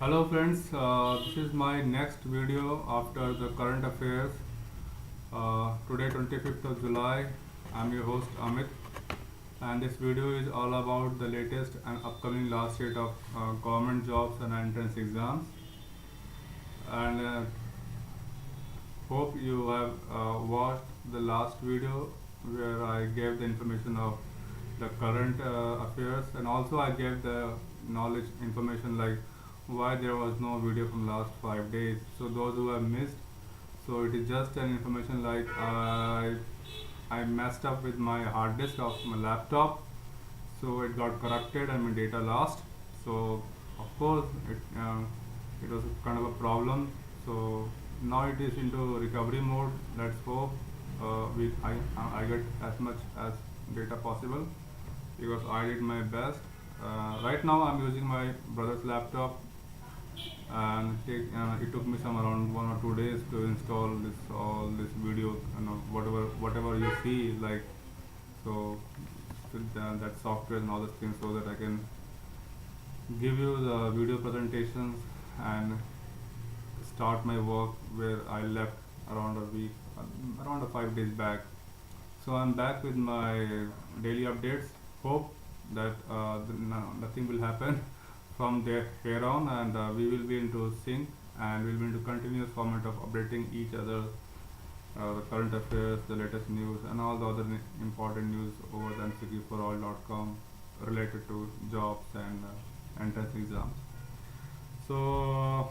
Hello friends, this is my next video after the current affairs. Today 25th of July, I'm your host Amit, and this video is all about the latest and upcoming last date of government jobs and entrance exams. And hope you have watched the last video where I gave the information of the current affairs, and also I gave the knowledge information like why there was no video from last 5 days. So those who have missed, so it is just an information like I messed up with my hard disk of my laptop, so it got corrupted and my data lost. So of course it was kind of a problem. So now it is into recovery mode. Let's hope I get as much as data possible because I did my best. Right now I'm using my brother's laptop, and it took me some around 1 or 2 days to install all this video, whatever you see, like, so with that software and all those things, so that I can give you the video presentations and start my work where I left around a week, around 5 days back. So I'm back with my daily updates. Hope that nothing will happen from there here on, and we will be into sync, and we'll be into continuous format of updating each other, the current affairs, the latest news, and all the other important news over the mckforall.com related to jobs and entrance exams. So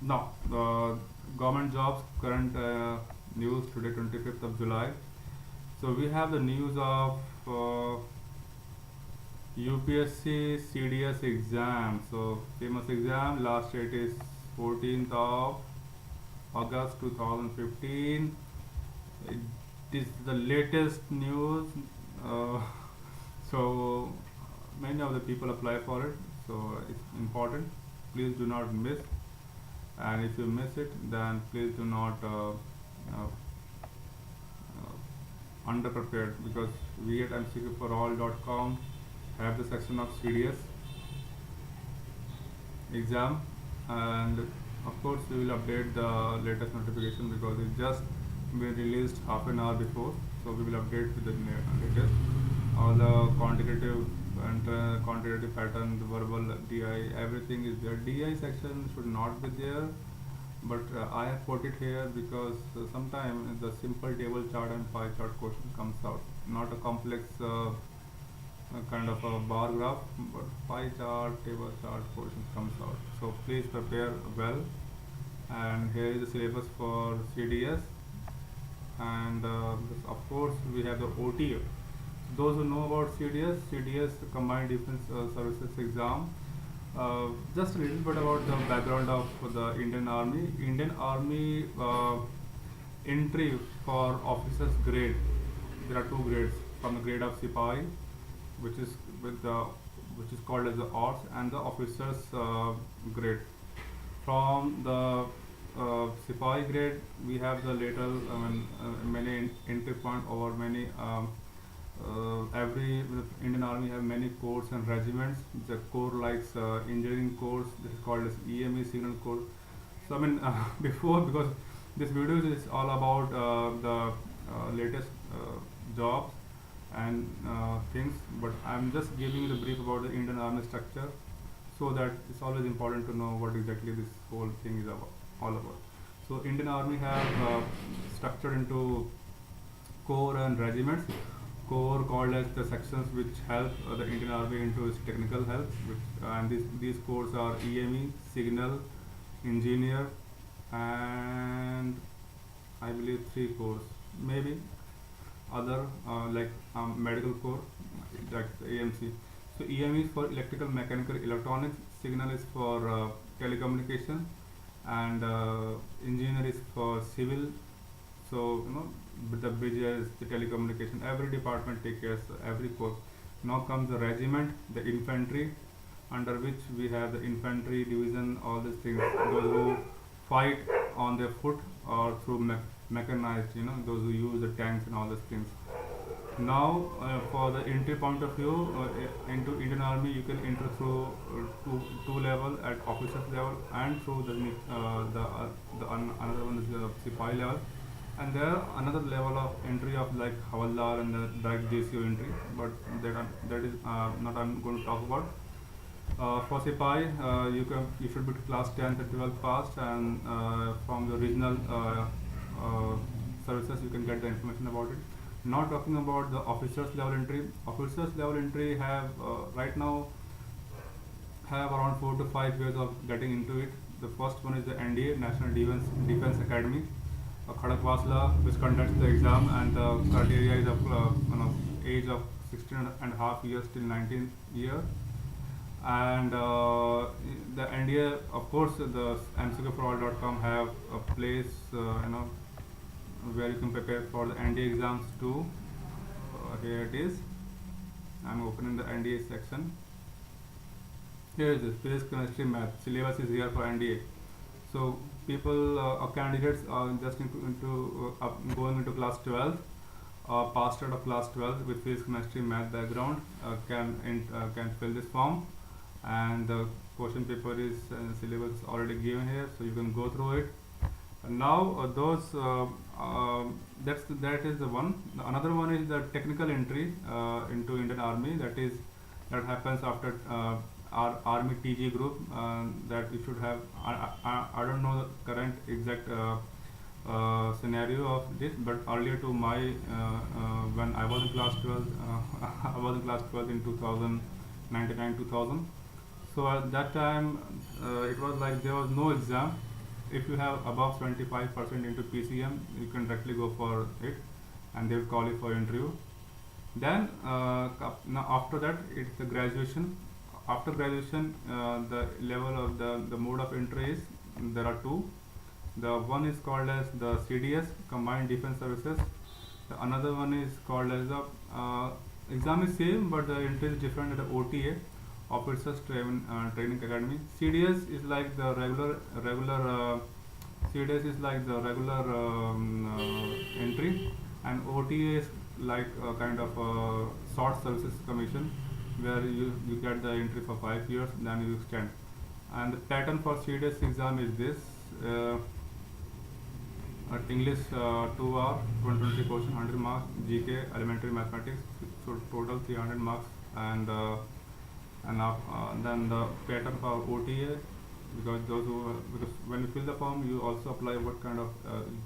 now the government jobs current news today 25th of July. So we have the news of UPSC CDS exam. So famous exam, last date is 14th of August 2015. It is the latest news. Uh, so many of the people apply for it. So it's important. Please do not miss. And if you miss it, then please do not underprepared, because we at mckforall.com have the section of CDS exam, and of course we will update the latest notification because it just been released half an hour before. So we will update with the latest, all the quantitative and quantitative pattern, the verbal DI, everything is there. DI section should not be there, but I have put it here because sometimes the simple table chart and pie chart question comes out, not a complex kind of a bar graph, but pie chart, table chart question comes out. So please prepare well. And here is the syllabus for CDS, and of course we have the OTA. Those who know about CDS Combined Defense Services exam. Just a little bit about the background of the Indian Army. Indian Army entry for officers grade. There are two grades, from the grade of Sipahi, which is which is called as the ORS, and the officers grade. From the Sipahi grade, we have the later many entry point over many. Every Indian Army have many corps and regiments. The corps likes engineering corps. This is called as EME Signal Corps. So before, because this video is all about the latest jobs and things, but I'm just giving you the brief about the Indian Army structure, so that it's always important to know what exactly this whole thing is all about. So Indian Army have structured into corps and regiments. Corps called as the sections which help the Indian Army into its technical help, and these corps are EME, Signal, Engineer, and I believe three corps, maybe other like medical corps, like the AMC. So EME is for electrical, mechanical, electronics. Signal is for telecommunication, and Engineer is for civil. So the bridges, the telecommunication, every department takes care of every corps. Now comes the regiment, the infantry, under which we have the infantry division, all these things, those who fight on their foot or through mechanized, those who use the tanks and all these things. Now, for the entry point of view, into Indian Army, you can enter through two level at officers level, and through another one is the Sipahi level, and there another level of entry of like Havaldar and the direct JCO entry, but that is not I'm going to talk about. For Sipahi, you should be class 10th and 12th passed, and from the regional services you can get the information about it. Not talking about the officers level entry. Officers level entry have right now have around 4 to 5 years of getting into it. The first one is the NDA, National Defense Academy, Khadakwasla, which conducts the exam, and the criteria is of age of 16 and a half years till 19 year. And the NDA, of course, the mckforall.com have a place, where you can prepare for the NDA exams too. Here it is. I'm opening the NDA section. Here is this physics, chemistry, math. Syllabus is here for NDA. So people or candidates are just going into class 12, passed out of class 12 with physics, chemistry, math background, can fill this form, and the question paper is syllabus already given here, so you can go through it. And now that is the one. Another one is the technical entry into Indian Army. That happens after our Army TG group. That you should have. I don't know the current exact scenario of this, but earlier to my when I was in class 12, I was in class 12 in 2099 2000. So at that time, it was like there was no exam. If you have above 75% into PCM, you can directly go for it, and they will call you for interview. Then now after that, it's the graduation. After graduation, the level of the mode of entry is there are two. The one is called as the CDS, Combined Defense Services. The another one is called as the exam is same, but the entry is different at the OTA, Officers Training Academy. CDS is like the regular CDS is like the regular entry, and OTA is like a kind of short services commission, where you get the entry for 5 years, then you extend. And the pattern for CDS exam is this. English 2 hour, 20 question, 100 marks. GK, elementary mathematics, so total 300 marks. And then the pattern for OTA, because when you fill the form, you also apply what kind of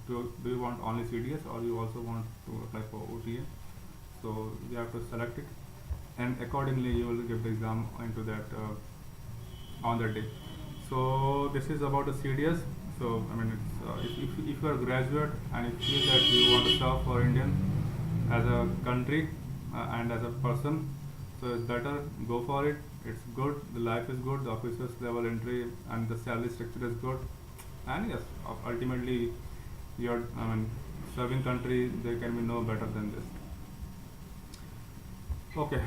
do you want only CDS, or you also want to apply for OTA. So you have to select it, and accordingly you will give the exam into that on that day. So this is about the CDS. So I mean, it's, if you are a graduate and you feel that you want to serve for Indian as a country and as a person, so it's better go for it. It's good, the life is good, the officers level entry and the salary structure is good, and yes, ultimately you're serving country. There can be no better than this. Okay,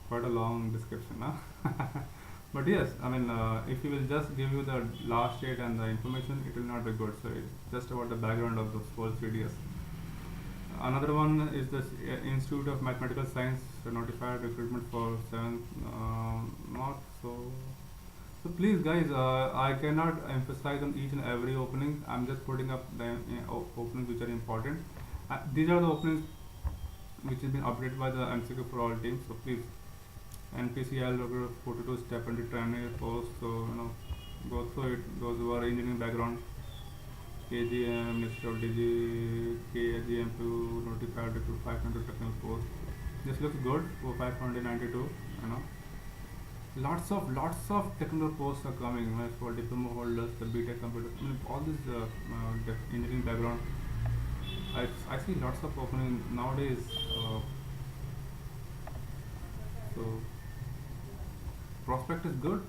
quite a long description, huh? But yes, if you will just give you the last date and the information, it will not be good. So it's just about the background of those whole CDS. Another one is the Institute of Mathematical Science notified recruitment for 7th March. So please guys, I cannot emphasize on each and every opening. I'm just putting up the openings which are important. These are the openings which has been updated by the MCQ for all teams. So please, NPCL 42 step into training post. So go through it. Those who are engineering background, KGM, Ministry of DG, KGM2 notified to 500 technical post. This looks good for 592. Lots of technical posts are coming for diploma holders, the BTech computer. All this engineering background. I see lots of opening nowadays. So prospect is good.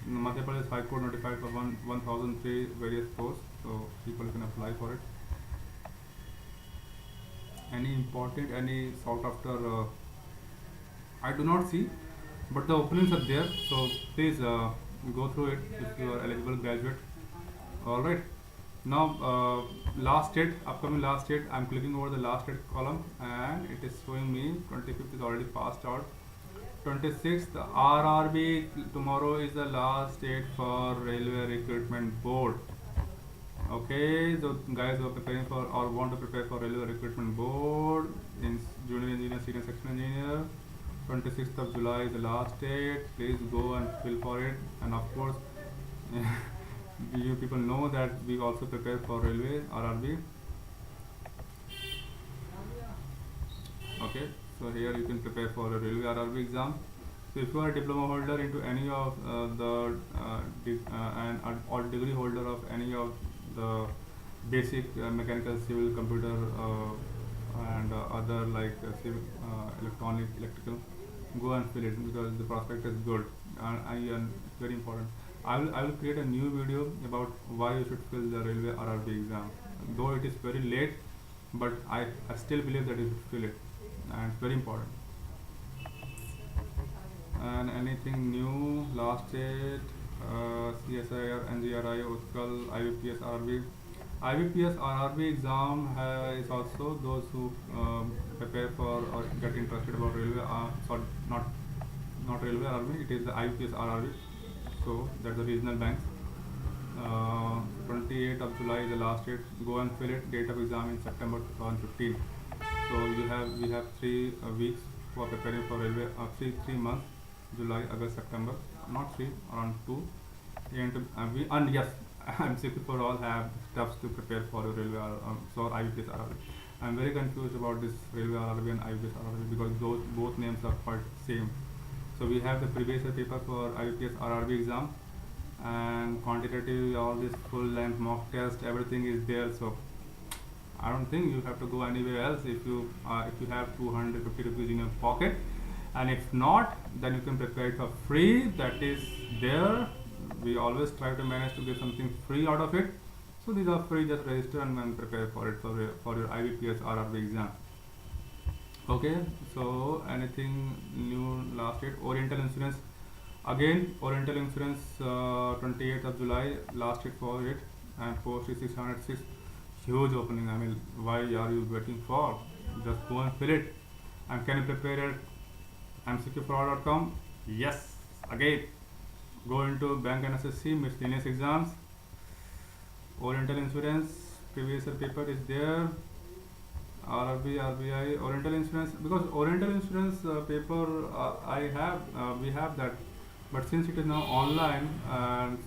Madhya Pradesh High Court notified for 1003 various posts, so people can apply for it. Any important, any sought after, I do not see, but the openings are there, so please go through it if you are eligible graduate. Alright, Now, last date, upcoming last date, I'm clicking over the last date column and it is showing me 25th is already passed out. 26th, RRB, tomorrow is the last date for Railway Recruitment Board. Okay, so guys who are preparing for or want to prepare for Railway Recruitment Board in Junior Engineer, Senior Section Engineer, 26th of July is the last date. Please go and fill for it. And of course, you people know that we also prepare for Railway RRB. Okay, so here you can prepare for a Railway RRB exam. So if you are a diploma holder into any of or degree holder of any of the basic mechanical, civil, computer and other like civil, electronic, electrical, go and fill it because the prospect is good and it's very important. I will create a new video about why you should fill the Railway RRB exam. Though it is very late, but I still believe that you should fill it, and it's very important. And anything new, last date, CSIR, NGRI, Utkal, IBPS, RRB. IBPS RRB exam is also those who prepare for or get interested about railway. Sorry, not railway RRB. It is the IBPS RRB. So that's the regional banks. 28th of July is the last date. Go and fill it. Date of exam in September 2015. So we have 3 weeks for preparing for railway. 3 months. July, August, September. Not 3, around 2. And yes, MCQ for all have steps to prepare for your railway so IBPS RRB. I'm very confused about this railway RRB and IBPS RRB because those both names are quite same. So we have the previous year paper for IBPS RRB exam and quantitative, all this full length mock test, everything is there. So I don't think you have to go anywhere else if you have 250 rupees in your pocket, and if not, then you can prepare it for free. That is there. We always try to manage to get something free out of it. So these are free. Just register and prepare for it for your IBPS RRB exam. Okay. So anything new last date? Oriental Insurance. Again, Oriental Insurance 28th of July last date for it, and post is 606. Huge opening. I mean, why are you waiting for? Just go and fill it. And can you prepare it? MCQforall.com. Yes. Again, go into bank and SSC miscellaneous exams. Oriental Insurance previous year paper is there. RRB, RBI, Oriental Insurance, because Oriental Insurance paper we have that, but since it is now online,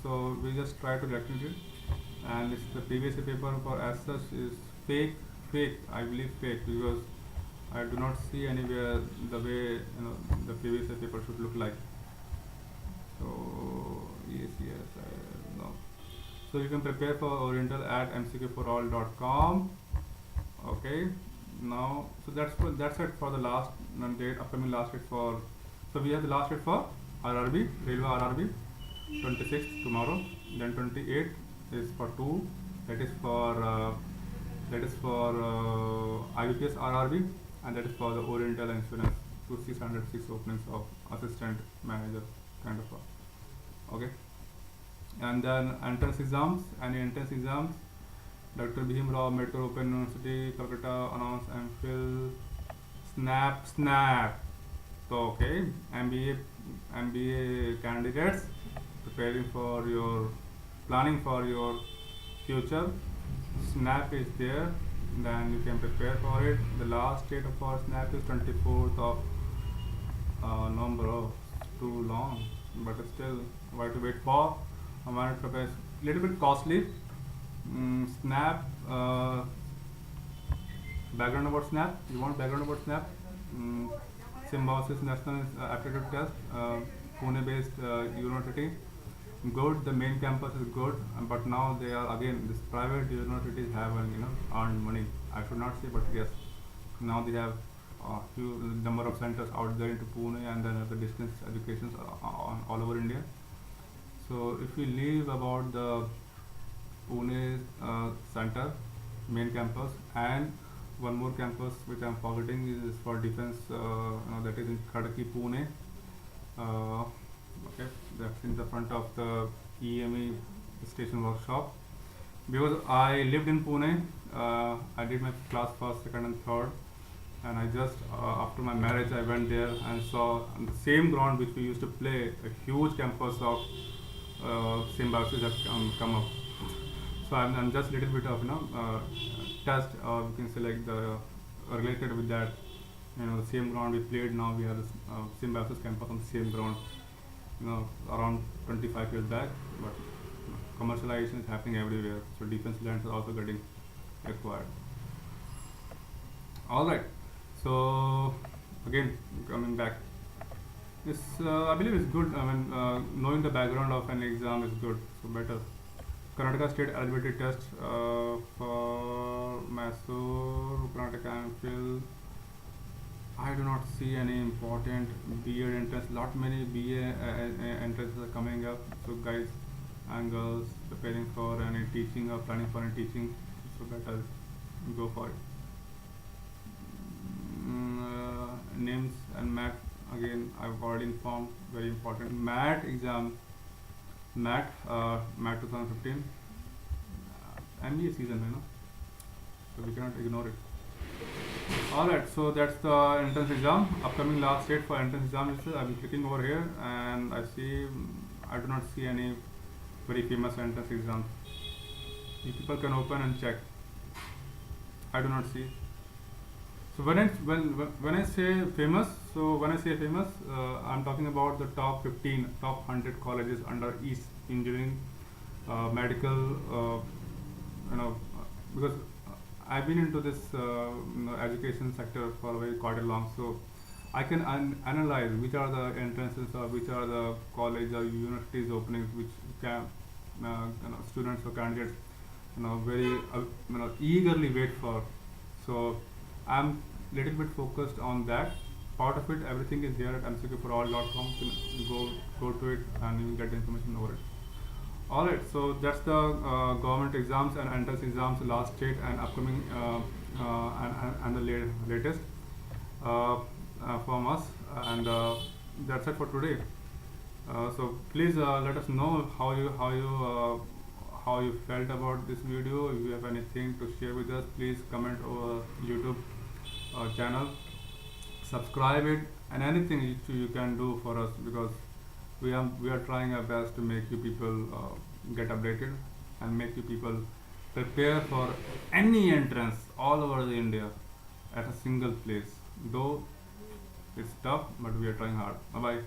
so we just try to recognize it, and it's the previous year paper for as such is fake. I believe fake, because I do not see anywhere the way the previous year paper should look like. So yes, no. So you can prepare for Oriental at mckforall.com. Okay. Now, so that's it for the last date, upcoming last date for. So we have the last date for RRB, Railway RRB, 26th tomorrow. Then 28th is for 2. That is for IBPS RRB, and that is for the Oriental Insurance 606 openings of assistant manager kind of. Okay. And then entrance exams. Any entrance exams? Dr. Bhim Rao Ambedkar Open University, Calcutta announced MPhil, SNAP. So okay, MBA candidates preparing for planning for your future. SNAP is there, then you can prepare for it. The last date for SNAP is 24th of November. Oh, too long, but still, why to wait for? I want to prepare. Little bit costly. SNAP, background about SNAP. You want background about SNAP? Symbiosis National Aptitude Test, Pune based university. Good, the main campus is good, but now they are again, this private universities have earned money. I should not say, but yes, now they have a few number of centers out there into Pune, and then the distance educations all over India. So if we leave about the Pune center, main campus, and one more campus which I am forgetting is for defense, that is in Khadki, Pune. Okay, that's in the front of the EME station workshop. because I lived in Pune. I did my class first, second, and third, and I just after my marriage I went there and saw on the same ground which we used to play a huge campus of symbiosis have come up. So I'm just little bit of test or we can say like the related with that. The same ground we played. Now we have this symbiosis campus on the same ground. Around 25 years back, but commercialization is happening everywhere. So defense lands are also getting acquired. All right. So again, coming back, this I believe is good. I mean, knowing the background of an exam is good. So better. Karnataka State eligibility test for Mysore, Karnataka MPhil. I do not see any important BEd entrance. Lot many BA entrances are coming up. So guys and girls preparing for any teaching or planning for any teaching, so better go for it. Names and MAT again I've already informed. Very important. MAT exam. MAT 2015. MBA season, so we cannot ignore it. Alright, so that's the entrance exam. Upcoming last date for entrance exam is I'm clicking over here and I do not see any very famous entrance exams. You people can open and check. I do not see. So when I say famous, I'm talking about the top 15, top 100 colleges under East Engineering, medical, because I've been into this education sector for quite a long, so I can analyze which are the entrances or which are the college or universities openings which can students or candidates very eagerly wait for. So I'm little bit focused on that part of it. Everything is here at mckforall.com. You can go to it and you will get the information over it. Alright, so that's the government exams and entrance exams last date and upcoming and the latest from us, and that's it for today. So please let us know how you felt about this video. If you have anything to share with us, please comment over YouTube channel, subscribe it, and anything you can do for us, because we are trying our best to make you people get updated and make you people prepare for any entrance all over the India at a single place. Though it's tough, but we are trying hard. Bye bye.